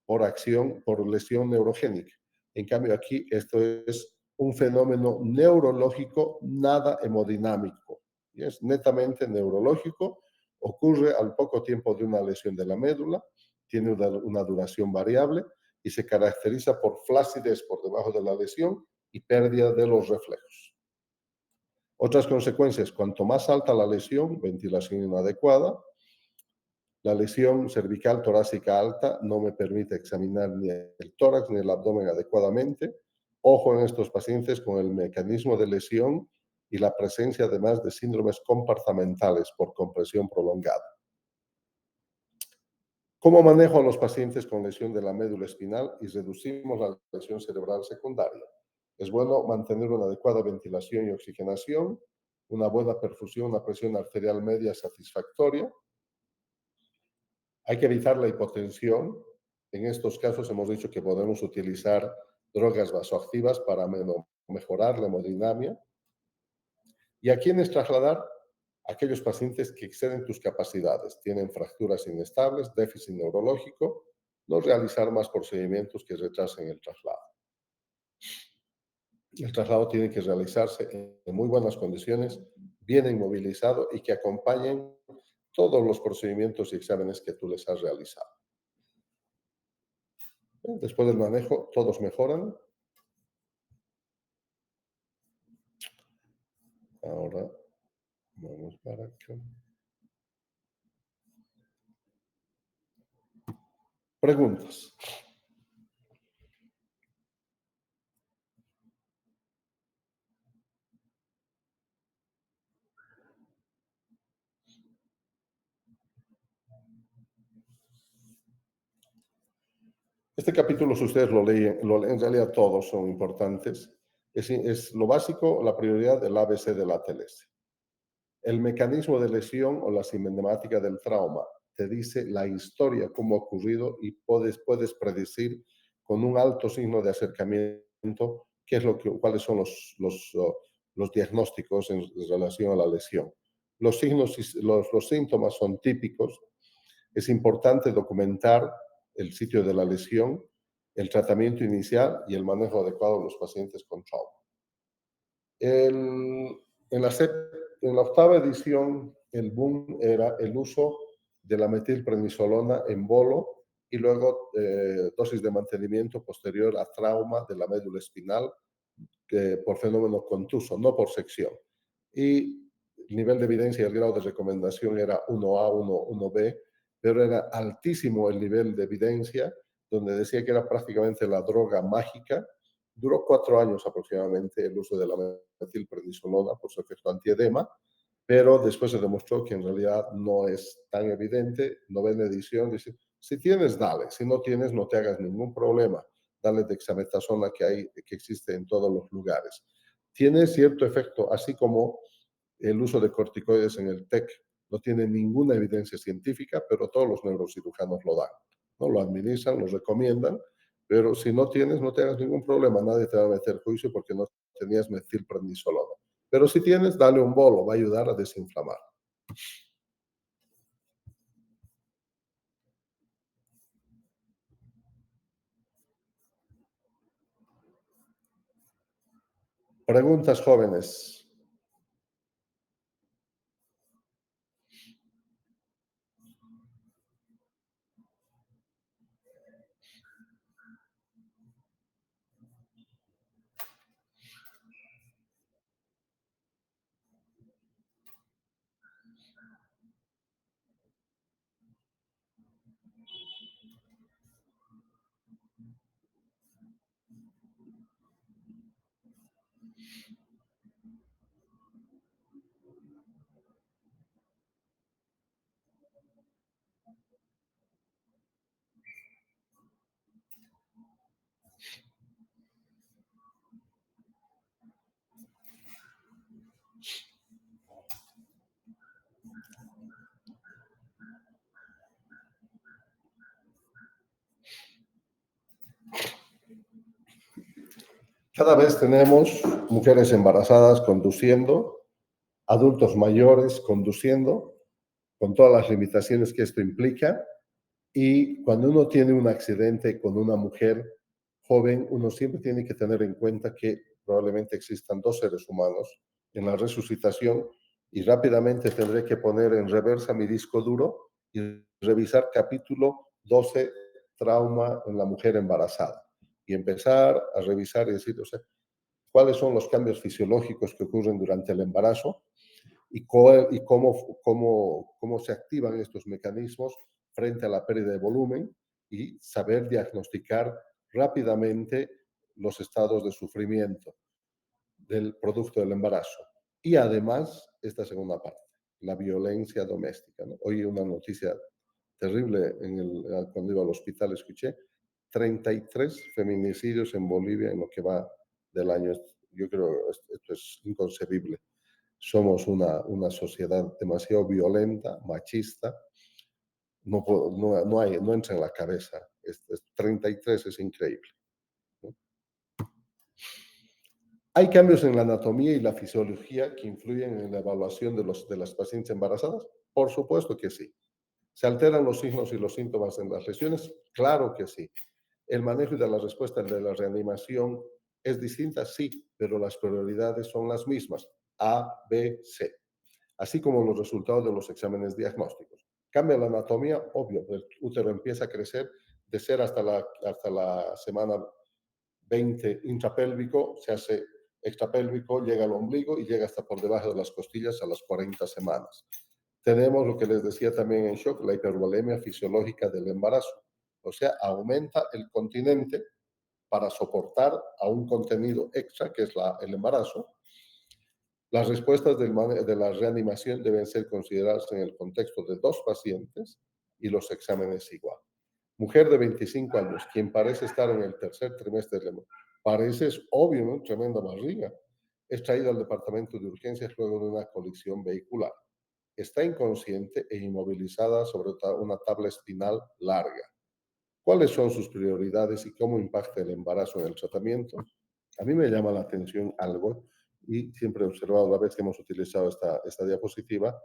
por acción, por lesión neurogénica. En cambio, aquí esto es un fenómeno neurológico nada hemodinámico. Y es netamente neurológico, ocurre al poco tiempo de una lesión de la médula, tiene una duración variable y se caracteriza por flacidez por debajo de la lesión y pérdida de los reflejos. Otras consecuencias, cuanto más alta la lesión, ventilación inadecuada, la lesión cervical torácica alta no me permite examinar ni el tórax ni el abdomen adecuadamente. Ojo en estos pacientes con el mecanismo de lesión y la presencia además de síndromes compartimentales por compresión prolongada. ¿Cómo manejo a los pacientes con lesión de la médula espinal y reducimos la lesión cerebral secundaria? Es bueno mantener una adecuada ventilación y oxigenación, una buena perfusión, una presión arterial media satisfactoria. Hay que evitar la hipotensión. En estos casos hemos dicho que podemos utilizar drogas vasoactivas para mejorar la hemodinamia. ¿Y a quiénes trasladar? Aquellos pacientes que exceden tus capacidades, tienen fracturas inestables, déficit neurológico, no realizar más procedimientos que retrasen el traslado. El traslado tiene que realizarse en muy buenas condiciones, bien inmovilizado y que acompañen todos los procedimientos y exámenes que tú les has realizado. Después del manejo, todos mejoran. Ahora vamos para acá. Preguntas. Este capítulo, si ustedes lo leen, en realidad todos son importantes. Es lo básico, la prioridad del ABC de la TLS. El mecanismo de lesión o la cinemática del trauma te dice la historia, cómo ha ocurrido y puedes predecir con un alto signo de acercamiento cuáles son los diagnósticos en relación a la lesión. Los síntomas son típicos. Es importante documentar el sitio de la lesión, el tratamiento inicial y el manejo adecuado de los pacientes con trauma. En la octava edición, el boom era el uso de la metilprednisolona en bolo y luego dosis de mantenimiento posterior a trauma de la médula espinal por fenómeno contuso, no por sección. Y el nivel de evidencia y el grado de recomendación era 1A, 1B, pero era altísimo el nivel de evidencia, donde decía que era prácticamente la droga mágica. Duró 4 años aproximadamente el uso de la metilprednisolona por su efecto antiedema, pero después se demostró que en realidad no es tan evidente. Novena edición dice, si tienes, dale, si no tienes, no te hagas ningún problema. Dale dexametasona que existe en todos los lugares. Tiene cierto efecto, así como el uso de corticoides en el TEC no tiene ninguna evidencia científica, pero todos los neurocirujanos lo dan, ¿no? Lo administran, lo recomiendan, pero si no tienes, no te hagas ningún problema, nadie te va a meter juicio porque no tenías metilprednisolona. Pero si tienes, dale un bolo, va a ayudar a desinflamar. Preguntas, jóvenes. Cada vez tenemos mujeres embarazadas conduciendo, adultos mayores conduciendo, con todas las limitaciones que esto implica. Y cuando uno tiene un accidente con una mujer joven, uno siempre tiene que tener en cuenta que probablemente existan dos seres humanos en la resucitación y rápidamente tendré que poner en reversa mi disco duro y revisar capítulo 12, trauma en la mujer embarazada, y empezar a revisar y decir, o sea, cuáles son los cambios fisiológicos que ocurren durante el embarazo y cómo se activan estos mecanismos frente a la pérdida de volumen, y saber diagnosticar rápidamente los estados de sufrimiento del producto del embarazo. Y además, esta segunda parte, la violencia doméstica, ¿no? Hoy una noticia terrible, cuando iba al hospital escuché 33 feminicidios en Bolivia en lo que va del año. Yo creo que esto es inconcebible. Somos una sociedad demasiado violenta, machista. No entra en la cabeza. 33 es increíble, ¿no? ¿Hay cambios en la anatomía y la fisiología que influyen en la evaluación de las pacientes embarazadas? Por supuesto que sí. ¿Se alteran los signos y los síntomas en las lesiones? Claro que sí. ¿El manejo de la respuesta de la reanimación es distinta? Sí, pero las prioridades son las mismas, A, B, C, así como los resultados de los exámenes diagnósticos. ¿Cambia la anatomía? Obvio, el útero empieza a crecer de ser hasta la semana 20 intrapélvico, se hace extrapélvico, llega al ombligo y llega hasta por debajo de las costillas a las 40 semanas. Tenemos lo que les decía también en shock, la hipervolemia fisiológica del embarazo. O sea, aumenta el continente para soportar a un contenido extra, que es el embarazo. Las respuestas de la reanimación deben ser consideradas en el contexto de dos pacientes y los exámenes igual. Mujer de 25 años, quien parece estar en el tercer trimestre del embarazo, parece, es obvio, ¿no? Tremenda barriga. Es traída al departamento de urgencias luego de una colisión vehicular. Está inconsciente e inmovilizada sobre una tabla espinal larga. ¿Cuáles son sus prioridades y cómo impacta el embarazo en el tratamiento? A mí me llama la atención algo, y siempre he observado, la vez que hemos utilizado esta diapositiva,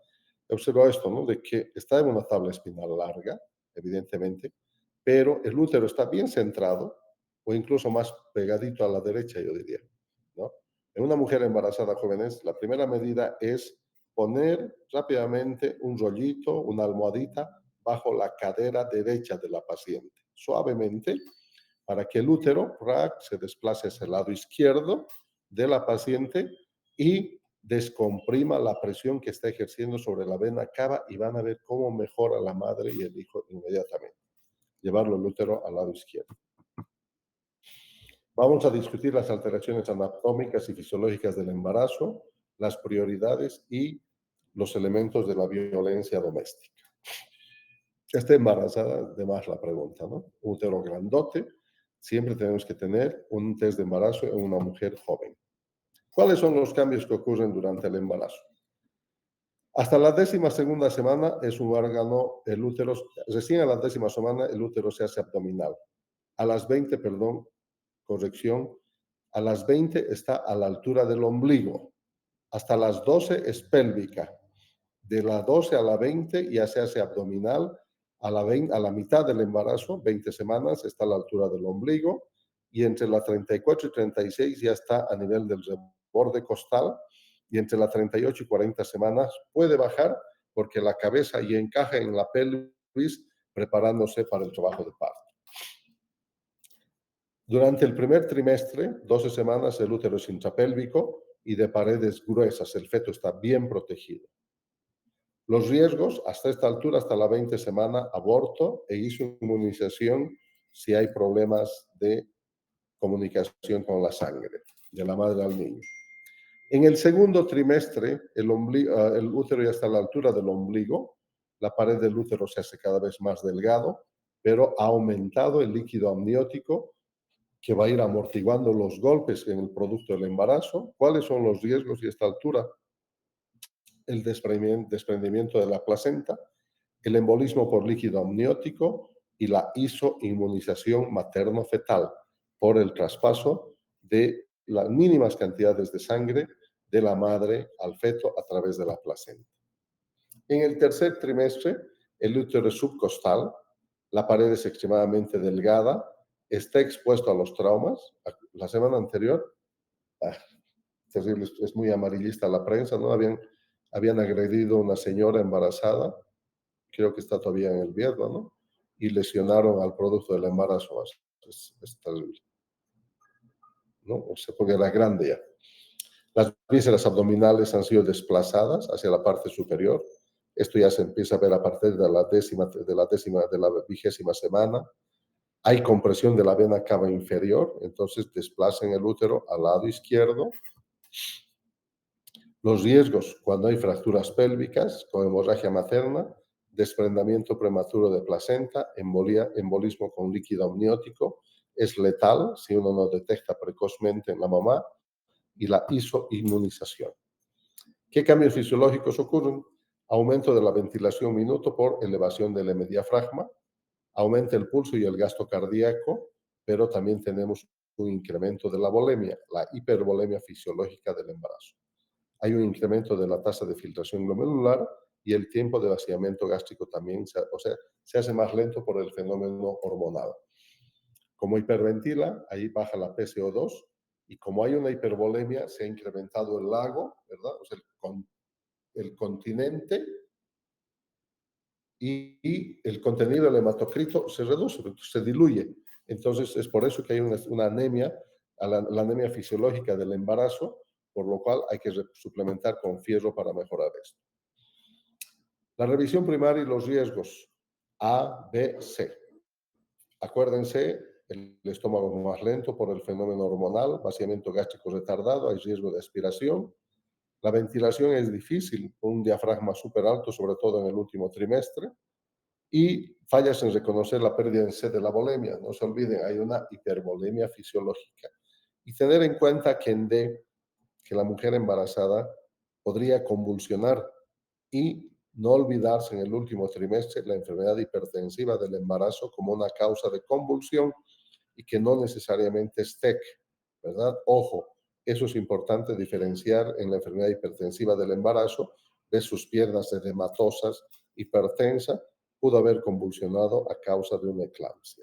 he observado esto, ¿no? De que está en una tabla espinal larga, evidentemente, pero el útero está bien centrado o incluso más pegadito a la derecha, yo diría, ¿no? En una mujer embarazada jóvenes, la primera medida es poner rápidamente un rollito, una almohadita bajo la cadera derecha de la paciente, suavemente, para que el útero se desplace hacia el lado izquierdo de la paciente y descomprima la presión que está ejerciendo sobre la vena cava, y van a ver cómo mejora la madre y el hijo inmediatamente. Llevarlo el útero al lado izquierdo. Vamos a discutir las alteraciones anatómicas y fisiológicas del embarazo, las prioridades y los elementos de la violencia doméstica. Está embarazada, de más la pregunta, ¿no? Útero grandote, siempre tenemos que tener un test de embarazo en una mujer joven. ¿Cuáles son los cambios que ocurren durante el embarazo? Hasta la 12ª semana es un órgano, el útero, recién a la 10ª semana el útero se hace abdominal. A las 20, perdón, corrección, a las 20 está a la altura del ombligo. Hasta las 12 es pélvica. De la 12 a la 20 ya se hace abdominal. A la mitad del embarazo, 20 semanas, está a la altura del ombligo. Y entre la 34 y 36 ya está a nivel del borde costal. Y entre la 38 y 40 semanas puede bajar porque la cabeza ya encaja en la pelvis preparándose para el trabajo de parto. Durante el primer trimestre, 12 semanas, el útero es intrapélvico y de paredes gruesas. El feto está bien protegido. Los riesgos, hasta esta altura, hasta la 20 semana, aborto e inmunización si hay problemas de comunicación con la sangre de la madre al niño. En el segundo trimestre, el útero ya está a la altura del ombligo. La pared del útero se hace cada vez más delgado, pero ha aumentado el líquido amniótico que va a ir amortiguando los golpes en el producto del embarazo. ¿Cuáles son los riesgos y a esta altura? El desprendimiento de la placenta, el embolismo por líquido amniótico y la isoinmunización materno-fetal por el traspaso de las mínimas cantidades de sangre de la madre al feto a través de la placenta. En el tercer trimestre, el útero es subcostal, la pared es extremadamente delgada, está expuesto a los traumas. La semana anterior, terrible, es muy amarillista la prensa, ¿no? Habían agredido a una señora embarazada, creo que está todavía en el Vietnam, ¿no? Y lesionaron al producto del embarazo. Es terrible, ¿no? O sea, porque era grande ya. Las vísceras abdominales han sido desplazadas hacia la parte superior. Esto ya se empieza a ver a partir de la 20ª semana. Hay compresión de la vena cava inferior, entonces desplazan el útero al lado izquierdo. Los riesgos cuando hay fracturas pélvicas con hemorragia materna, desprendimiento prematuro de placenta, embolismo con líquido amniótico, es letal si uno no detecta precozmente en la mamá, y la isoinmunización. ¿Qué cambios fisiológicos ocurren? Aumento de la ventilación minuto por elevación del hemodiafragma, aumenta el pulso y el gasto cardíaco, pero también tenemos un incremento de la volemia, la hipervolemia fisiológica del embarazo. Hay un incremento de la tasa de filtración glomerular y el tiempo de vaciamiento gástrico también, se hace más lento por el fenómeno hormonal. Como hiperventila, ahí baja la PCO2, y como hay una hipervolemia, se ha incrementado el lago, ¿verdad? O sea, el continente, y el contenido del hematocrito se reduce, se diluye. Entonces, es por eso que hay una anemia, la anemia fisiológica del embarazo, por lo cual hay que suplementar con fierro para mejorar esto. La revisión primaria y los riesgos A, B, C. Acuérdense, el estómago más lento por el fenómeno hormonal, vaciamiento gástrico retardado, hay riesgo de aspiración. La ventilación es difícil con un diafragma súper alto, sobre todo en el último trimestre. Y fallas en reconocer la pérdida en C de la volemia. No se olviden, hay una hipervolemia fisiológica. Y tener en cuenta que en D, que la mujer embarazada podría convulsionar, y no olvidarse en el último trimestre la enfermedad hipertensiva del embarazo como una causa de convulsión y que no necesariamente es TEC, ¿verdad? Ojo, eso es importante diferenciar en la enfermedad hipertensiva del embarazo de sus piernas edematosas, hipertensa, pudo haber convulsionado a causa de una eclampsia.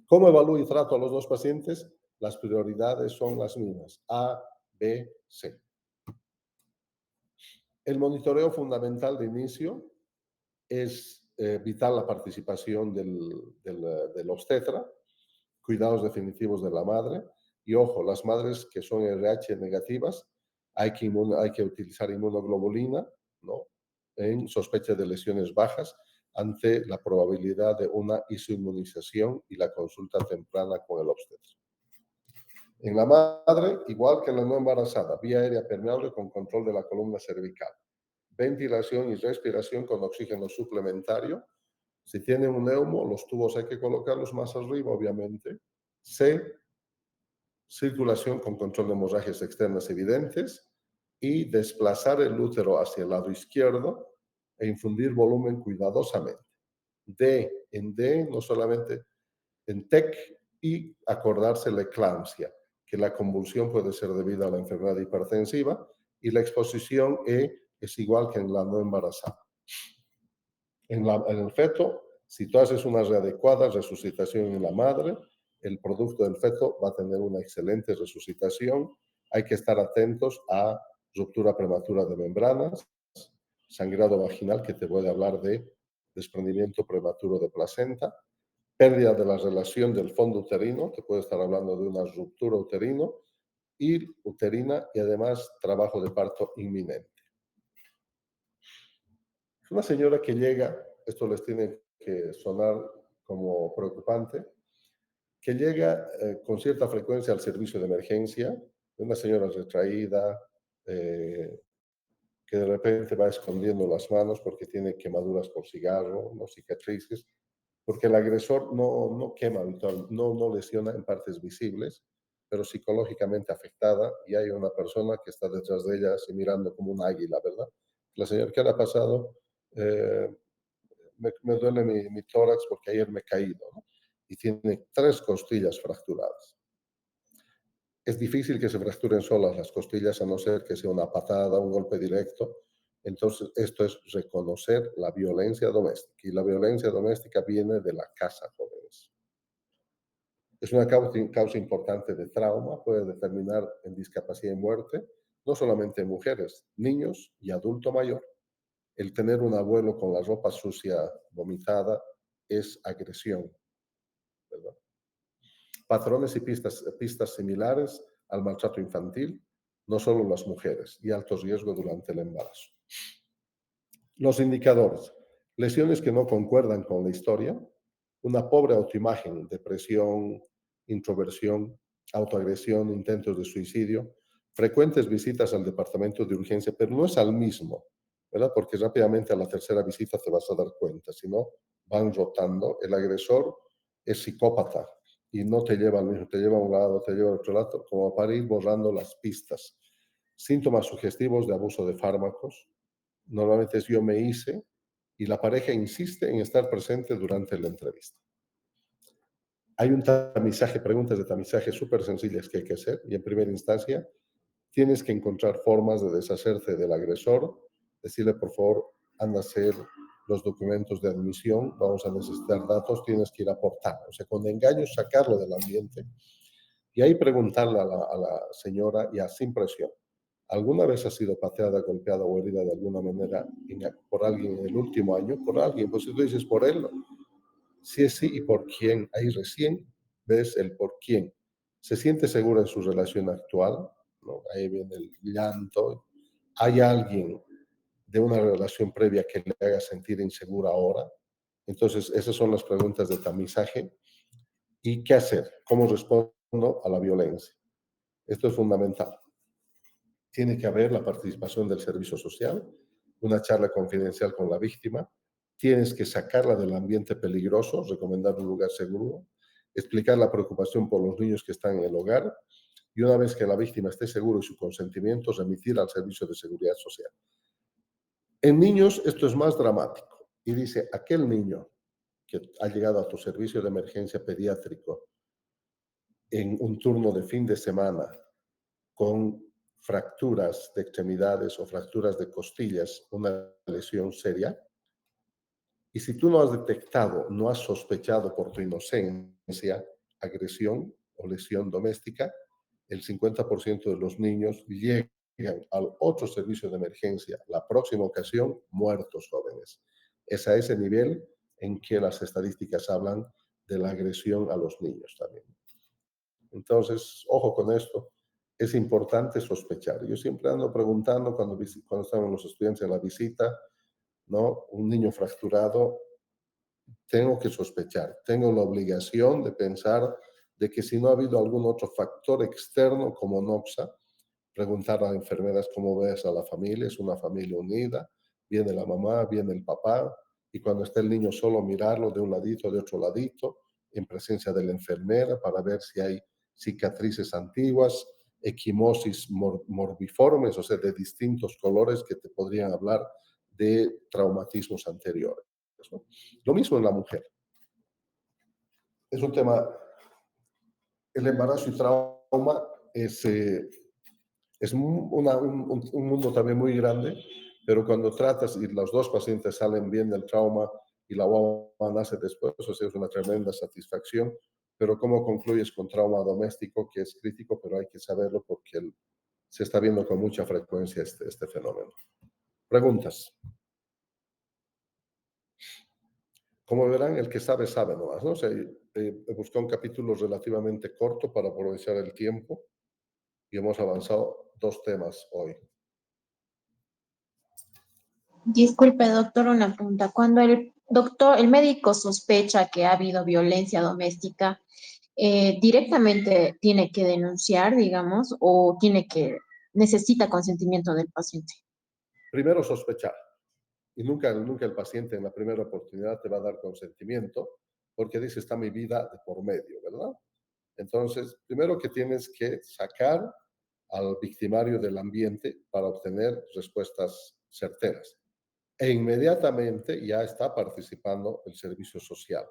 ¿Cómo evalúo y trato a los dos pacientes? Las prioridades son las mismas, A, B, C. El monitoreo fundamental de inicio es vital la participación del obstetra, cuidados definitivos de la madre, y ojo, las madres que son RH negativas, hay que utilizar inmunoglobulina, ¿no? En sospecha de lesiones bajas, ante la probabilidad de una isoinmunización y la consulta temprana con el obstetra. En la madre, igual que en la no embarazada, vía aérea permeable con control de la columna cervical, ventilación y respiración con oxígeno suplementario. Si tiene un neumo, los tubos hay que colocarlos más arriba, obviamente. C, circulación con control de hemorragias externas evidentes, y desplazar el útero hacia el lado izquierdo e infundir volumen cuidadosamente. D, en D, no solamente en TEC, y acordarse la eclampsia, que la convulsión puede ser debida a la enfermedad hipertensiva, y la exposición E es igual que en la no embarazada. En el feto, si tú haces una adecuada resucitación en la madre, el producto del feto va a tener una excelente resucitación. Hay que estar atentos a ruptura prematura de membranas, sangrado vaginal, que te voy a hablar de desprendimiento prematuro de placenta, pérdida de la relación del fondo uterino, que puede estar hablando de una ruptura uterina, y además trabajo de parto inminente. Una señora que llega, esto les tiene que sonar como preocupante, que llega con cierta frecuencia al servicio de emergencia, una señora retraída, que de repente va escondiendo las manos porque tiene quemaduras por cigarro, no cicatrices, porque el agresor no quema, no lesiona en partes visibles, pero psicológicamente afectada, y hay una persona que está detrás de ella así mirando como un águila, ¿verdad? La señora, ¿qué le ha pasado? Me duele mi tórax porque ayer me he caído, ¿no? Y tiene 3 costillas fracturadas. Es difícil que se fracturen solas las costillas a no ser que sea una patada, un golpe directo. Entonces, esto es reconocer la violencia doméstica. Y la violencia doméstica viene de la casa, jóvenes. Es una causa importante de trauma, puede determinar en discapacidad y muerte, no solamente en mujeres, niños y adulto mayor. El tener un abuelo con la ropa sucia, vomitada, es agresión, ¿verdad? Patrones y pistas similares al maltrato infantil, no solo las mujeres, y alto riesgo durante el embarazo. Los indicadores. Lesiones que no concuerdan con la historia, una pobre autoimagen, depresión, introversión, autoagresión, intentos de suicidio, frecuentes visitas al departamento de urgencia, pero no es al mismo, ¿verdad? Porque rápidamente a la tercera visita te vas a dar cuenta, si no, van rotando. El agresor es psicópata y no te lleva al mismo, te lleva a un lado, te lleva al otro lado, como para ir borrando las pistas. Síntomas sugestivos de abuso de fármacos, normalmente es yo me hice, y la pareja insiste en estar presente durante la entrevista. Hay un tamizaje, preguntas de tamizaje súper sencillas que hay que hacer, y en primera instancia tienes que encontrar formas de deshacerte del agresor, decirle por favor, anda a hacer los documentos de admisión, vamos a necesitar datos, tienes que ir a aportar, o sea, con engaños sacarlo del ambiente, y ahí preguntarle a la señora, ya sin presión, ¿alguna vez ha sido pateada, golpeada o herida de alguna manera por alguien en el último año? Por alguien, pues si tú dices por él, si es sí y por quién, ahí recién ves el por quién. ¿Se siente segura en su relación actual? ¿No? Ahí viene el llanto. ¿Hay alguien de una relación previa que le haga sentir insegura ahora? Entonces, esas son las preguntas de tamizaje. ¿Y qué hacer? ¿Cómo respondo a la violencia? Esto es fundamental. Tiene que haber la participación del servicio social, una charla confidencial con la víctima, tienes que sacarla del ambiente peligroso, recomendar un lugar seguro, explicar la preocupación por los niños que están en el hogar y una vez que la víctima esté segura y su consentimiento, remitir al servicio de seguridad social. En niños esto es más dramático y dice, aquel niño que ha llegado a tu servicio de emergencia pediátrico en un turno de fin de semana con fracturas de extremidades o fracturas de costillas, una lesión seria. Y si tú no has detectado, no has sospechado por tu inocencia agresión o lesión doméstica, el 50% de los niños llegan al otro servicio de emergencia, la próxima ocasión, muertos jóvenes. Es a ese nivel en que las estadísticas hablan de la agresión a los niños también. Entonces, ojo con esto. Es importante sospechar. Yo siempre ando preguntando cuando estaban los estudiantes en la visita, ¿no? Un niño fracturado, tengo que sospechar, tengo la obligación de pensar de que si no ha habido algún otro factor externo como noxa, preguntar a enfermeras cómo ves a la familia, es una familia unida, viene la mamá, viene el papá, y cuando está el niño solo mirarlo de un ladito, de otro ladito, en presencia de la enfermera para ver si hay cicatrices antiguas, equimosis morbiformes, o sea, de distintos colores que te podrían hablar de traumatismos anteriores, ¿no? Lo mismo en la mujer. Es un tema, el embarazo y trauma es un mundo también muy grande, pero cuando tratas y los dos pacientes salen bien del trauma y la guagua nace después, o sea, es una tremenda satisfacción. Pero ¿cómo concluyes con trauma doméstico, que es crítico, pero hay que saberlo porque se está viendo con mucha frecuencia este fenómeno? Preguntas. Como verán, el que sabe, sabe nomás, ¿no? O sea, busqué un capítulo relativamente corto para aprovechar el tiempo y hemos avanzado 2 temas hoy. Disculpe, doctor, una pregunta. Cuando el médico sospecha que ha habido violencia doméstica, ¿directamente tiene que denunciar, digamos, o necesita consentimiento del paciente? Primero, sospechar. Y nunca el paciente en la primera oportunidad te va a dar consentimiento porque dice, está mi vida de por medio, ¿verdad? Entonces, primero que tienes que sacar al victimario del ambiente para obtener respuestas certeras. E inmediatamente ya está participando el servicio social.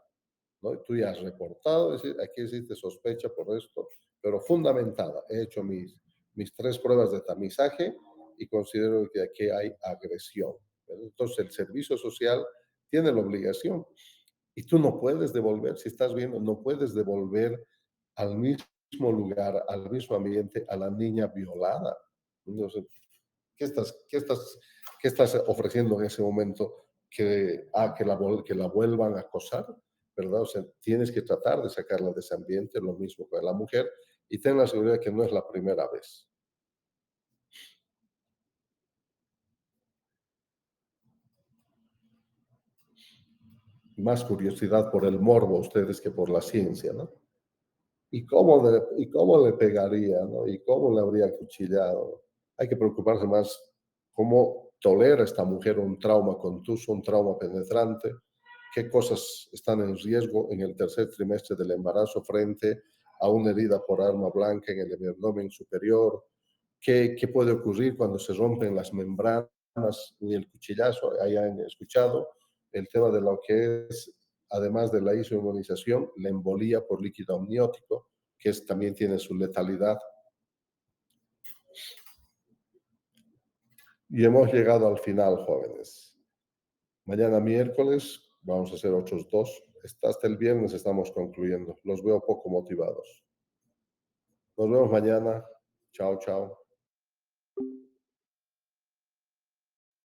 ¿no? Y tú ya has reportado, es decir, aquí existe sospecha por esto, pero fundamentada. He hecho mis 3 pruebas de tamizaje y considero que aquí hay agresión. Entonces, el servicio social tiene la obligación y tú no puedes devolver, si estás viendo, no puedes devolver al mismo lugar, al mismo ambiente, a la niña violada. Entonces, qué estás ofreciendo en ese momento? Que la vuelvan a acosar, ¿verdad? O sea, tienes que tratar de sacarla de ese ambiente, lo mismo con la mujer, y ten la seguridad que no es la primera vez. Más curiosidad por el morbo ustedes que por la ciencia, ¿no? ¿Y cómo le pegaría, ¿no? ¿Y cómo le habría acuchillado? Hay que preocuparse más cómo tolera esta mujer un trauma contuso, un trauma penetrante, qué cosas están en riesgo en el tercer trimestre del embarazo frente a una herida por arma blanca en el abdomen superior, qué puede ocurrir cuando se rompen las membranas y el cuchillazo. Hayan escuchado el tema de lo que es, además de la isoinmunización, la embolía por líquido amniótico, que también tiene su letalidad. Y hemos llegado al final, jóvenes. Mañana miércoles vamos a hacer otros 2. Hasta el viernes estamos concluyendo. Los veo poco motivados. Nos vemos mañana. Chao, chao.